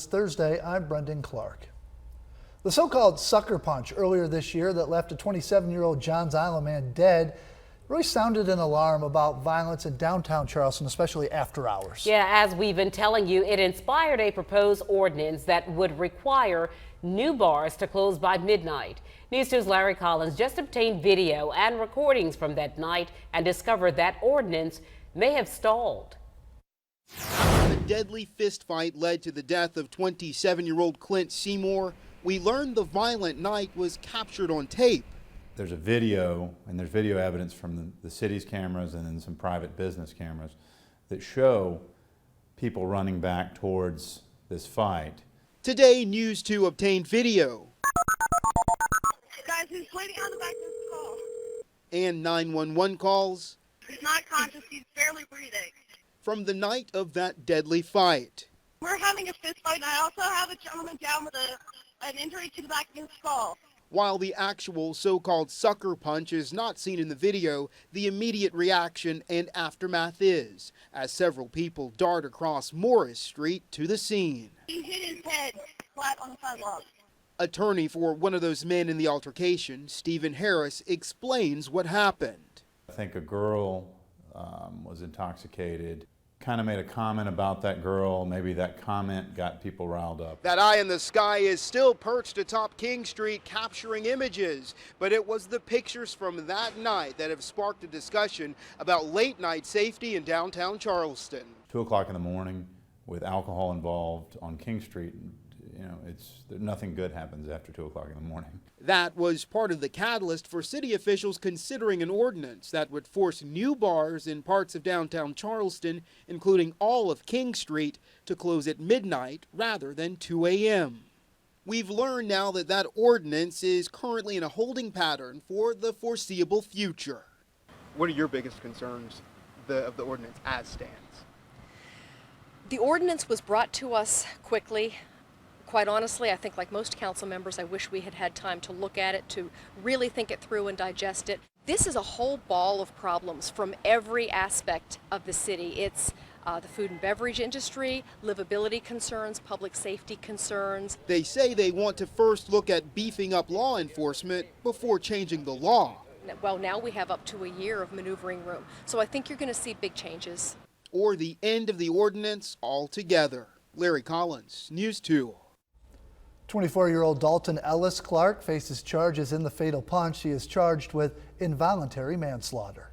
Thursday. I'm Brendan Clark. The so-called sucker punch earlier this year that left a 27-year-old Johns Island man dead really sounded an alarm about violence in downtown Charleston, especially after hours. Yeah, as we've been telling you, it inspired a proposed ordinance that would require new bars to close by midnight. News 2's Larry Collins just obtained video and recordings from that night and discovered that ordinance may have stalled. After the deadly fistfight led to the death of 27-year-old Clint Seymour, we learned the violent night was captured on tape. There's a video, and there's video evidence from the city's cameras and then some private business cameras that show people running back towards this fight. Today, News 2 obtained video. Guys, he's bleeding on the back of his skull. And 911 calls. He's not conscious, he's barely breathing. From the night of that deadly fight. We're having a fist fight, and I also have a gentleman down with an injury to the back of his skull. While the actual so-called sucker punch is not seen in the video, the immediate reaction and aftermath is, as several people dart across Morris Street to the scene. He hit his head flat on the sidewalk. Attorney for one of those men in the altercation, Stephen Harris, explains what happened. I think a girl was intoxicated, kind of made a comment about that girl. Maybe that comment got people riled up. That eye in the sky is still perched atop King Street capturing images, but it was the pictures from that night that have sparked a discussion about late night safety in downtown Charleston. 2 o'clock in the morning with alcohol involved on King Street, you know, nothing good happens after 2 o'clock in the morning. That was part of the catalyst for city officials considering an ordinance that would force new bars in parts of downtown Charleston, including all of King Street, to close at midnight rather than 2 a.m. We've learned now that that ordinance is currently in a holding pattern for the foreseeable future. What are your biggest concerns of the ordinance as stands? The ordinance was brought to us quickly. Quite honestly, I think like most council members, I wish we had had time to look at it, to really think it through and digest it. This is a whole ball of problems from every aspect of the city. It's the food and beverage industry, livability concerns, public safety concerns. They say they want to first look at beefing up law enforcement before changing the law. Well, now we have up to a year of maneuvering room. So I think you're going to see big changes. Or the end of the ordinance altogether. Larry Collins, News 2. 24-year-old Dalton Ellis Clark faces charges in the fatal punch. He is charged with involuntary manslaughter.